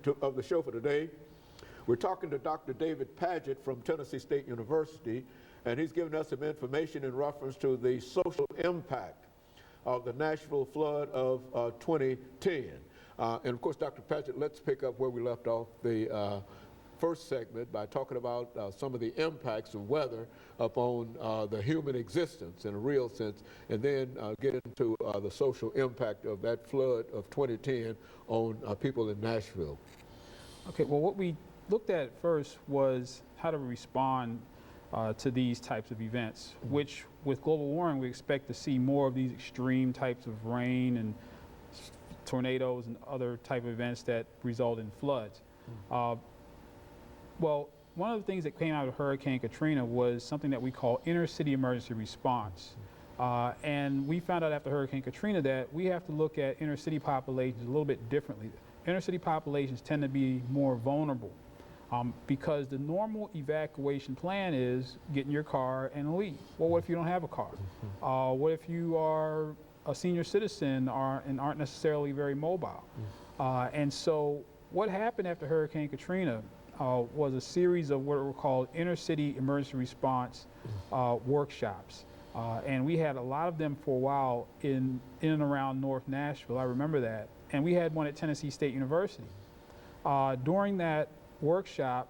of the show for today. We're talking to Dr. DPadgett from Tennessee State University, and he's giving us some information in reference to the social impact of the Nashville flood of 2010. And of course, Dr. Padgett, let's pick up where we left off the first segment by talking about some of the impacts of weather upon the human existence in a real sense, and then get into the social impact of that flood of 2010 on people in Nashville. Okay, well, what we looked at first was how to respond to these types of events, which with global warming, we expect to see more of these extreme types of rain and tornadoes and other type of events that result in floods. Well, one of the things that came out of Hurricane Katrina was something that we call inner city emergency response. And we found out after Hurricane Katrina that we have to look at inner city populations a little bit differently. Inner city populations tend to be more vulnerable because the normal evacuation plan is get in your car and leave. Well, what if you don't have a car? What if you are a senior citizen and aren't necessarily very mobile? And so what happened after Hurricane Katrina was a series of what were called inner city emergency response workshops. And we had a lot of them for a while in and around North Nashville. I remember that. And we had one at Tennessee State University. During that workshop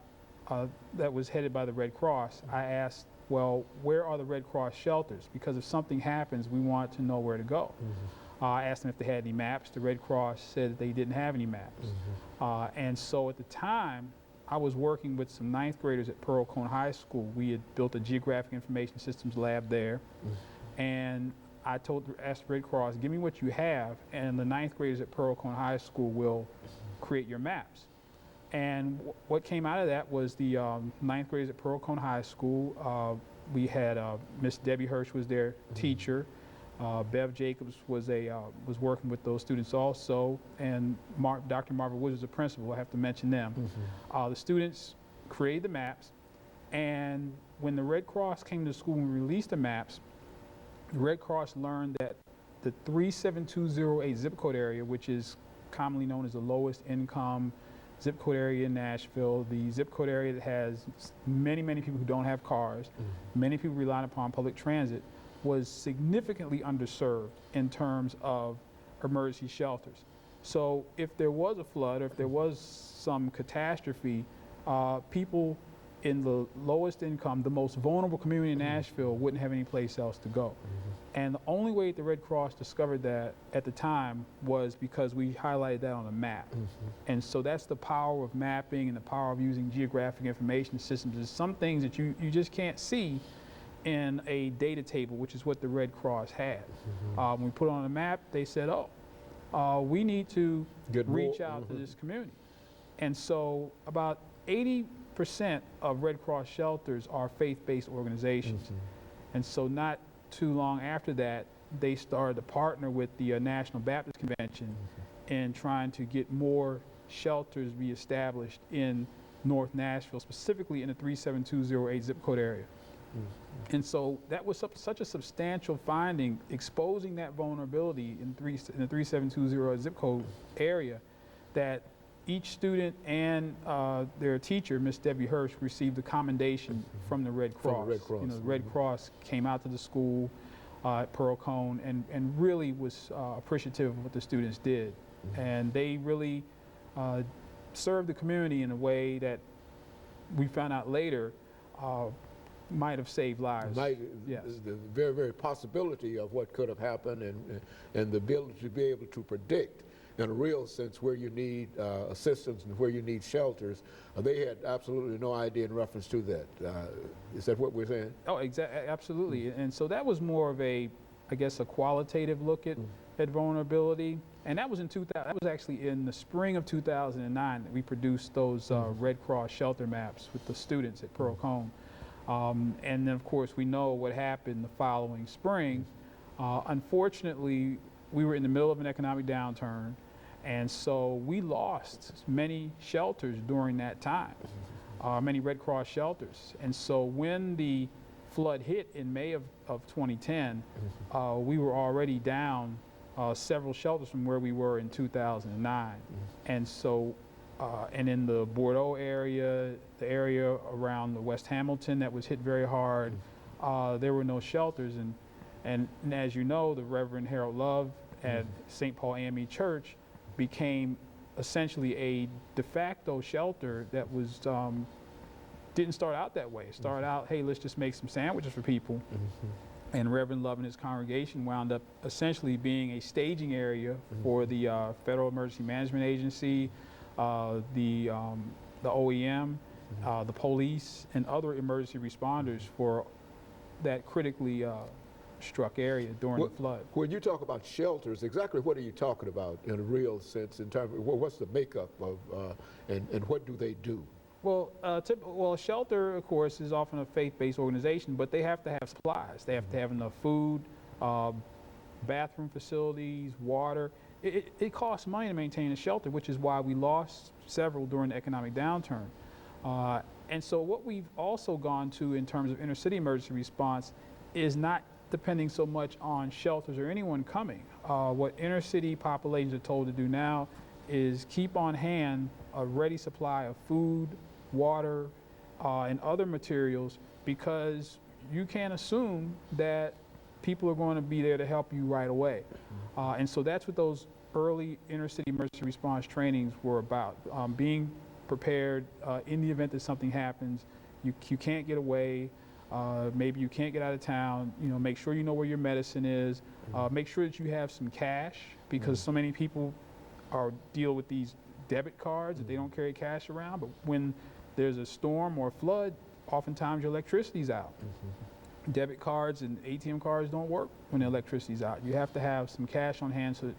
that was headed by the Red Cross, I asked, well, where are the Red Cross shelters? Because if something happens, we want to know where to go. I asked them if they had any maps. The Red Cross said that they didn't have any maps. And so at the time, I was working with some ninth graders at Pearl Cone High School. We had built a geographic information systems lab there. And I asked the Red Cross, give me what you have, and the ninth graders at Pearl Cone High School will create your maps. And what came out of that was the ninth graders at Pearl Cone High School. We had Miss Debbie Hirsch was their teacher. Bev Jacobs was working with those students also, and Dr. Marvin Woods was the principal. I have to mention them. The students created the maps, and when the Red Cross came to the school and released the maps, the Red Cross learned that the 37208 zip code area, which is commonly known as the lowest income zip code area in Nashville, the zip code area that has many, many people who don't have cars, many people relying upon public transit, was significantly underserved in terms of emergency shelters. So if there was a flood or if there was some catastrophe, people in the lowest income, the most vulnerable community in Nashville wouldn't have any place else to go. And the only way the Red Cross discovered that at the time was because we highlighted that on a map. And so that's the power of mapping and the power of using geographic information systems. There's some things that you just can't see in a data table, which is what the Red Cross had. When we put it on a map, they said, oh, we need to reach out to this community. And so about 80% of Red Cross shelters are faith-based organizations. And so not too long after that, they started to partner with the National Baptist Convention in trying to get more shelters reestablished in North Nashville, specifically in the 37208 zip code area. And so that was such a substantial finding, exposing that vulnerability in the 3720 zip code area, that each student and their teacher, Miss Debbie Hirsch, received a commendation from the Red Cross. You know, the Red Cross came out to the school at Pearl Cone and really was appreciative of what the students did. And they really served the community in a way that we found out later might have saved lives. Yes. The very, very possibility of what could have happened, and the ability to be able to predict in a real sense where you need assistance and where you need shelters. They had absolutely no idea in reference to that. Is that what we're saying? Oh, absolutely. And so that was more of a, I guess, a qualitative look at vulnerability. And that was in 2000. That was actually in the spring of 2009 that we produced those Red Cross shelter maps with the students at Pearl Cone. And then, of course, we know what happened the following spring. Unfortunately, we were in the middle of an economic downturn, and so we lost many shelters during that time, many Red Cross shelters. And so when the flood hit in May of 2010, we were already down several shelters from where we were in 2009. And so and in the Bordeaux area, the area around the West Hamilton that was hit very hard, there were no shelters. And as you know, the Reverend Harold Love at St. Paul AME Church became essentially a de facto shelter that was didn't start out that way. It started out, hey, let's just make some sandwiches for people. And Reverend Love and his congregation wound up essentially being a staging area for the Federal Emergency Management Agency, the OEM, the police, and other emergency responders for that critically struck area during the flood. When you talk about shelters, exactly what are you talking about in a real sense? In terms of what's the makeup of and what do they do? Well, a shelter, of course, is often a faith-based organization, but they have to have supplies. They have to have enough food, bathroom facilities, water. It costs money to maintain a shelter, which is why we lost several during the economic downturn. And so what we've also gone to in terms of inner-city emergency response is not depending so much on shelters or anyone coming. What inner-city populations are told to do now is keep on hand a ready supply of food, water, and other materials, because you can't assume that people are going to be there to help you right away. And so that's what those early inner-city emergency response trainings were about, being prepared in the event that something happens. You can't get away. Maybe you can't get out of town. Make sure you know where your medicine is. Make sure that you have some cash, because so many people deal with these debit cards that they don't carry cash around. But when there's a storm or a flood, oftentimes your electricity's out. Debit cards and ATM cards don't work when the electricity's out. You have to have some cash on hand, so that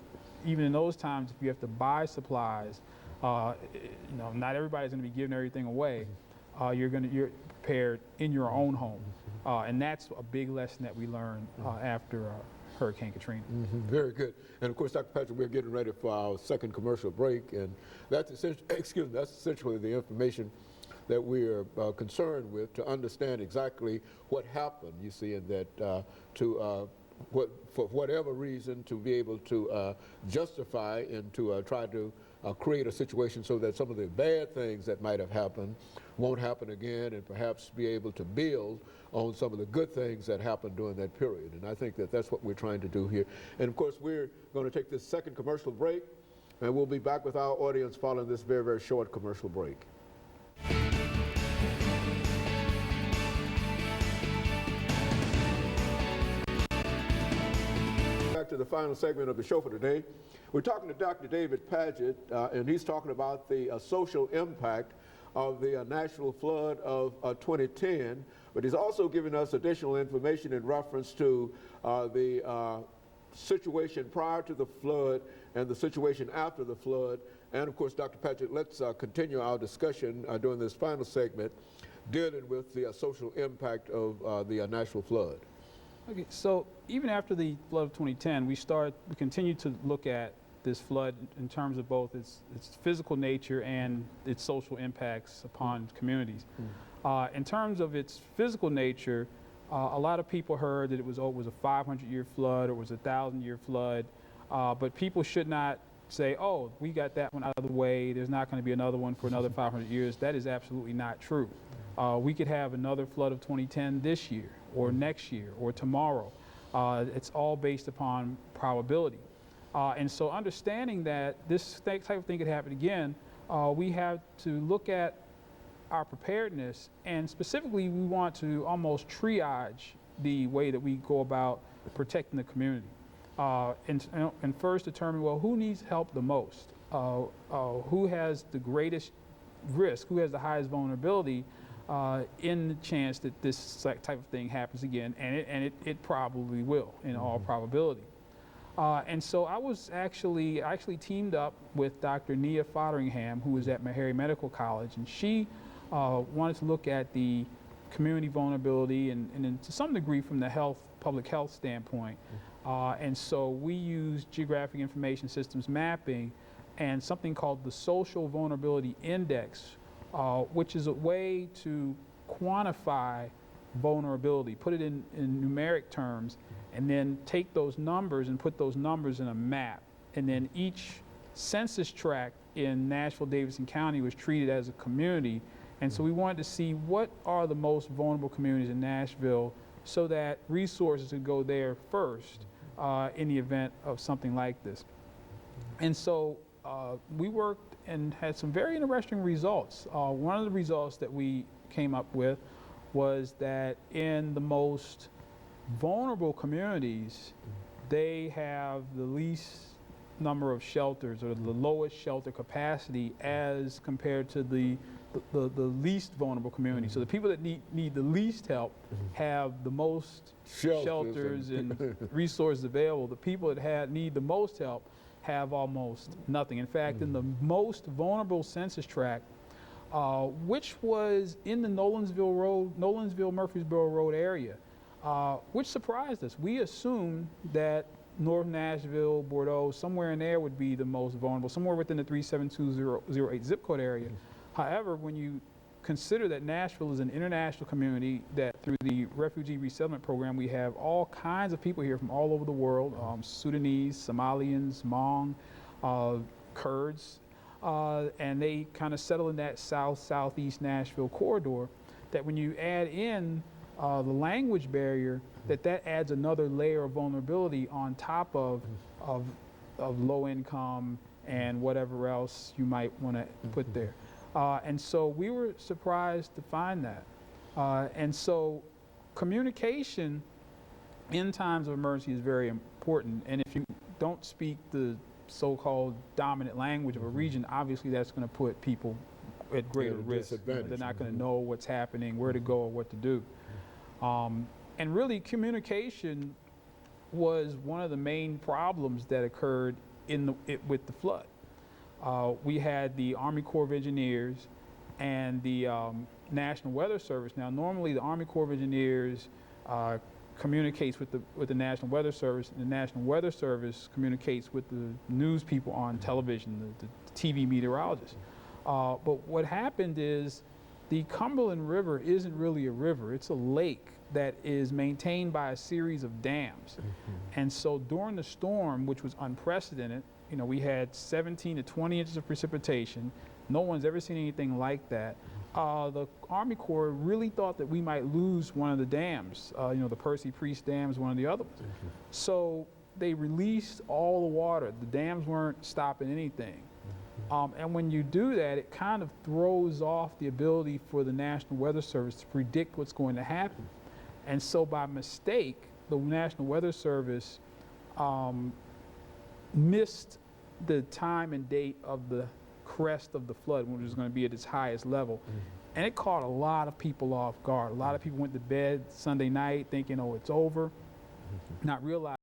even in those times, if you have to buy supplies, not everybody's going to be giving everything away. You're prepared in your own home, and that's a big lesson that we learned after Hurricane Katrina. Very good. And of course, Dr. Patrick, we're getting ready for our second commercial break, and that's essentially the information that we are concerned with, to understand exactly what happened. You see, and that for whatever reason, to be able to justify and to try to create a situation so that some of the bad things that might have happened won't happen again, and perhaps be able to build on some of the good things that happened during that period. And I think that that's what we're trying to do here. And of course, we're going to take this second commercial break, and we'll be back with our audience following this very, very short commercial break. To the final segment of the show for today. We're talking to Dr. David Padgett, and he's talking about the social impact of the Nashville flood of 2010, but he's also giving us additional information in reference to the situation prior to the flood and the situation after the flood. And of course, Dr. Padgett, let's continue our discussion during this final segment dealing with the social impact of the Nashville flood. Okay, so even after the flood of 2010, we continue to look at this flood in terms of both its physical nature and its social impacts upon communities. In terms of its physical nature, a lot of people heard that it was a 500-year flood or it was a 1,000-year flood, but people should not say, oh, we got that one out of the way, there's not going to be another one for another 500 years. That is absolutely not true. We could have another flood of 2010 this year, or next year, or tomorrow. It's all based upon probability. And so understanding that this type of thing could happen again, we have to look at our preparedness, and specifically we want to almost triage the way that we go about protecting the community. And first determine, well, who needs help the most? Who has the greatest risk? Who has the highest vulnerability in the chance that this type of thing happens again, and it probably will, in all probability. And so I actually teamed up with Dr. Nia Fotheringham, who is at Meharry Medical College, and she wanted to look at the community vulnerability and then to some degree from the public health standpoint. And so we used geographic information systems mapping and something called the Social Vulnerability Index, which is a way to quantify vulnerability, put it in numeric terms, and then take those numbers and put those numbers in a map. And then each census tract in Nashville, Davidson County was treated as a community. And so we wanted to see what are the most vulnerable communities in Nashville so that resources could go there first in the event of something like this. And so we worked and had some very interesting results. One of the results that we came up with was that in the most vulnerable communities, they have the least number of shelters or the lowest shelter capacity as compared to the least vulnerable communities. So the people that need the least help have the most shelters and resources available. The people that need the most help have almost nothing. In fact, in the most vulnerable census tract, which was in the Nolensville, Murfreesboro Road area, which surprised us. We assumed that North Nashville, Bordeaux, somewhere in there would be the most vulnerable, somewhere within the 37208 zip code area. However, when you consider that Nashville is an international community, that through the Refugee Resettlement Program, we have all kinds of people here from all over the world, Sudanese, Somalians, Hmong, Kurds, and they kind of settle in that southeast Nashville corridor, that when you add in the language barrier, that adds another layer of vulnerability on top of low income and whatever else you might want to put there. And so we were surprised to find that. And so communication in times of emergency is very important. And if you don't speak the so-called dominant language of a region, obviously that's going to put people at greater risk. They're not going to know what's happening, where to go, or what to do. And really, communication was one of the main problems that occurred with the flood. We had the Army Corps of Engineers and the National Weather Service. Now, normally the Army Corps of Engineers communicates with the National Weather Service, and the National Weather Service communicates with the news people on television, the TV meteorologists. But what happened is the Cumberland River isn't really a river, it's a lake that is maintained by a series of dams. And so during the storm, which was unprecedented, you know, we had 17 to 20 inches of precipitation. No one's ever seen anything like that. The Army Corps really thought that we might lose one of the dams. You know, the Percy Priest Dam is one of the other ones. So they released all the water. The dams weren't stopping anything. And when you do that, it kind of throws off the ability for the National Weather Service to predict what's going to happen. And so by mistake, the National Weather Service missed the time and date of the crest of the flood, which was going to be at its highest level. And it caught a lot of people off guard. A lot of people went to bed Sunday night thinking, oh, it's over, not realizing